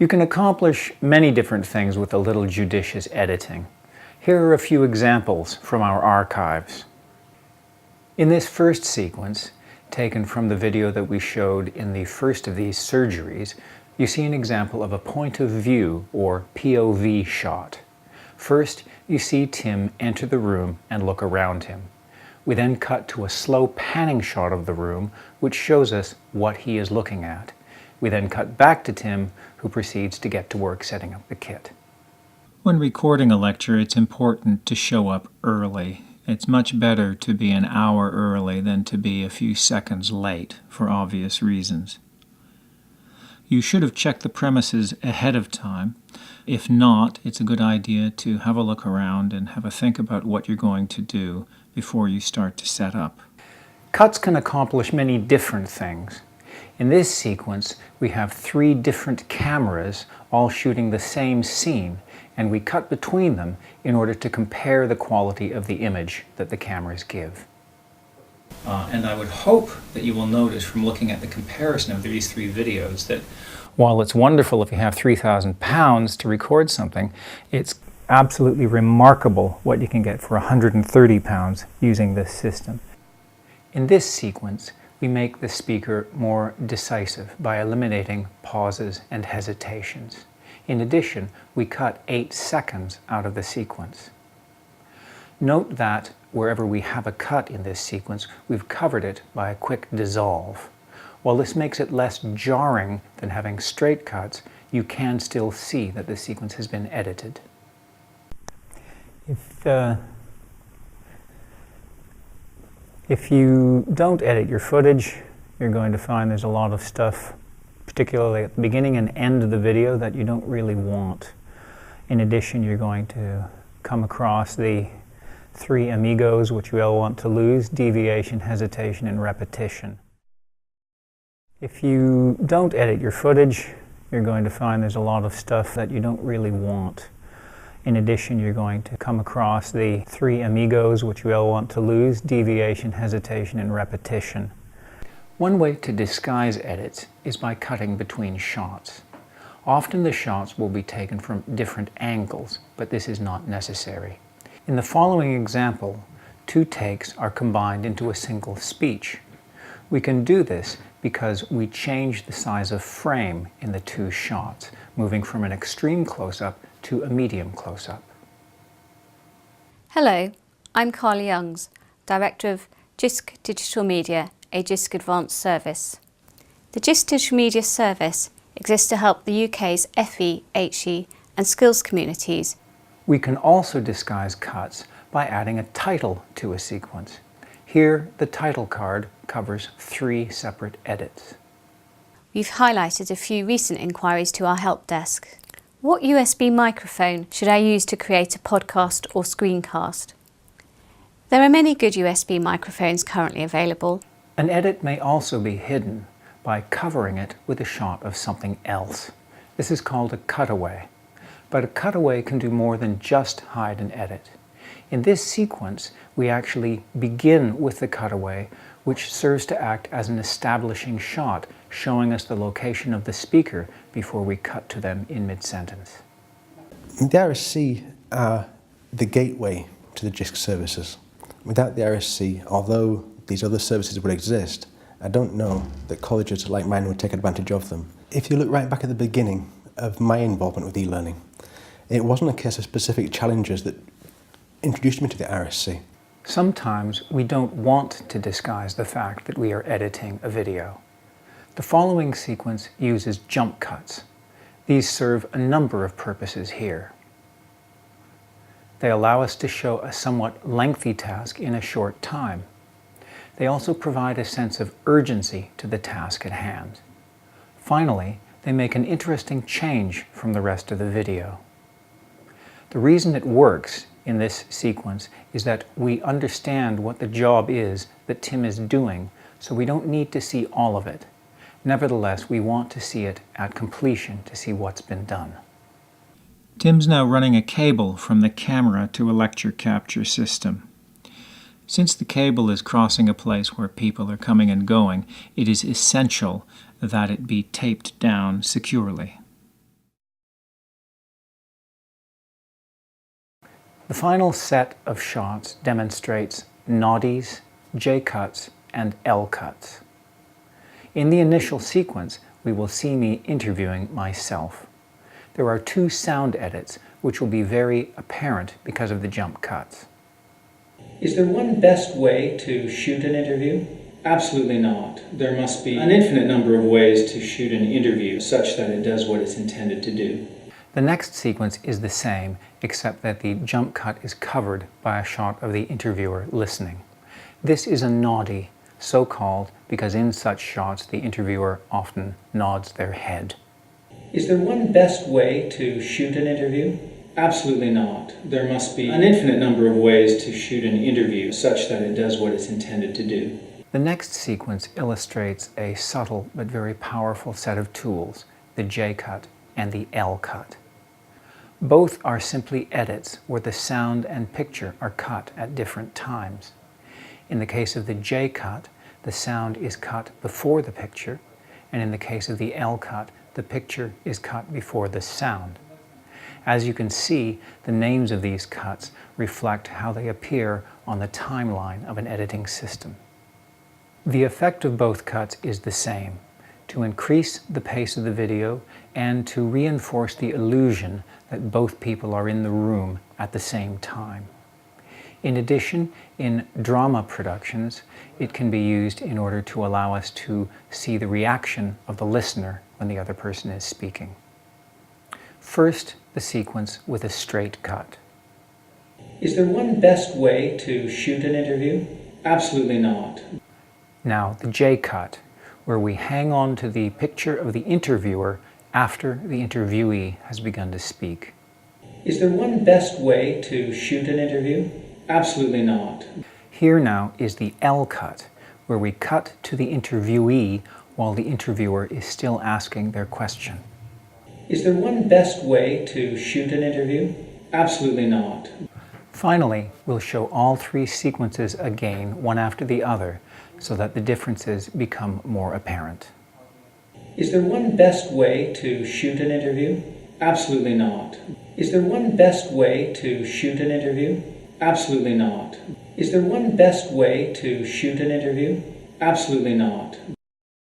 You can accomplish many different things with a little judicious editing. Here are a few examples from our archives. In this first sequence, taken from the video that we showed in the first of these surgeries, you see an example of a point of view or POV shot. First, you see Tim enter the room and look around him. We then cut to a slow panning shot of the room, which shows us what he is looking at. We then cut back to Tim, who proceeds to get to work setting up the kit. When recording a lecture, it's important to show up early. It's much better to be an hour early than to be a few seconds late, for obvious reasons. You should have checked the premises ahead of time. If not, it's a good idea to have a look around and have a think about what you're going to do before you start to set up. Cuts can accomplish many different things. In this sequence, we have 3 different cameras all shooting the same scene, and we cut between them in order to compare the quality of the image that the cameras give. And I would hope that you will notice from looking at the comparison of these 3 videos that while it's wonderful if you have 3,000 pounds to record something, it's absolutely remarkable what you can get for 130 pounds using this system. In this sequence, we make the speaker more decisive by eliminating pauses and hesitations. In addition, we cut 8 seconds out of the sequence. Note that wherever we have a cut in this sequence, we've covered it by a quick dissolve. While this makes it less jarring than having straight cuts, you can still see that the sequence has been edited. If you don't edit your footage, you're going to find there's a lot of stuff, particularly at the beginning and end of the video, that you don't really want. In addition, you're going to come across the 3 amigos which we all want to lose: deviation, hesitation, and repetition. If you don't edit your footage, you're going to find there's a lot of stuff that you don't really want. In addition, you're going to come across the 3 amigos which we all want to lose: deviation, hesitation, and repetition. One way to disguise edits is by cutting between shots. Often the shots will be taken from different angles, but this is not necessary. In the following example, 2 takes are combined into a single speech. We can do this because we change the size of frame in the 2 shots, moving from an extreme close-up to a medium close-up. Hello, I'm Carly Youngs, Director of JISC Digital Media, a JISC Advanced Service. The JISC Digital Media Service exists to help the UK's FE, HE and skills communities. We can also disguise cuts by adding a title to a sequence. Here, the title card covers 3 separate edits. We've highlighted a few recent inquiries to our help desk. What USB microphone should I use to create a podcast or screencast? There are many good USB microphones currently available. An edit may also be hidden by covering it with a shot of something else. This is called a cutaway. But a cutaway can do more than just hide an edit. In this sequence, we actually begin with the cutaway, which serves to act as an establishing shot, showing us the location of the speaker before we cut to them in mid-sentence. The RSC are the gateway to the JISC services. Without the RSC, although these other services would exist, I don't know that colleges like mine would take advantage of them. If you look right back at the beginning of my involvement with e-learning, it wasn't a case of specific challenges that introduced me to the RSC. Sometimes we don't want to disguise the fact that we are editing a video. The following sequence uses jump cuts. These serve a number of purposes here. They allow us to show a somewhat lengthy task in a short time. They also provide a sense of urgency to the task at hand. Finally, they make an interesting change from the rest of the video. The reason it works in this sequence is that we understand what the job is that Tim is doing, so we don't need to see all of it. Nevertheless, we want to see it at completion to see what's been done. Tim's now running a cable from the camera to a lecture capture system. Since the cable is crossing a place where people are coming and going, it is essential that it be taped down securely. The final set of shots demonstrates noddies, J-cuts, and L-cuts. In the initial sequence, we will see me interviewing myself. There are two sound edits which will be very apparent because of the jump cuts. Is there one best way to shoot an interview? Absolutely not. There must be an infinite number of ways to shoot an interview such that it does what it's intended to do. The next sequence is the same, except that the jump cut is covered by a shot of the interviewer listening. This is a noddy, so called because in such shots the interviewer often nods their head. Is there one best way to shoot an interview? Absolutely not. There must be an infinite number of ways to shoot an interview such that it does what it's intended to do. The next sequence illustrates a subtle but very powerful set of tools, the J-cut and the L-cut. Both are simply edits where the sound and picture are cut at different times. In the case of the J-cut, the sound is cut before the picture, and in the case of the L-cut, the picture is cut before the sound. As you can see, the names of these cuts reflect how they appear on the timeline of an editing system. The effect of both cuts is the same, to increase the pace of the video and to reinforce the illusion that both people are in the room at the same time. In addition, in drama productions, it can be used in order to allow us to see the reaction of the listener when the other person is speaking. First, the sequence with a straight cut. Is there one best way to shoot an interview? Absolutely not. Now, the J-cut, where we hang on to the picture of the interviewer after the interviewee has begun to speak. Is there one best way to shoot an interview? Absolutely not. Here now is the L-cut, where we cut to the interviewee while the interviewer is still asking their question. Is there one best way to shoot an interview? Absolutely not. Finally, we'll show all three sequences again, one after the other, so that the differences become more apparent. Is there one best way to shoot an interview? Absolutely not. Is there one best way to shoot an interview? Absolutely not. Is there one best way to shoot an interview? Absolutely not.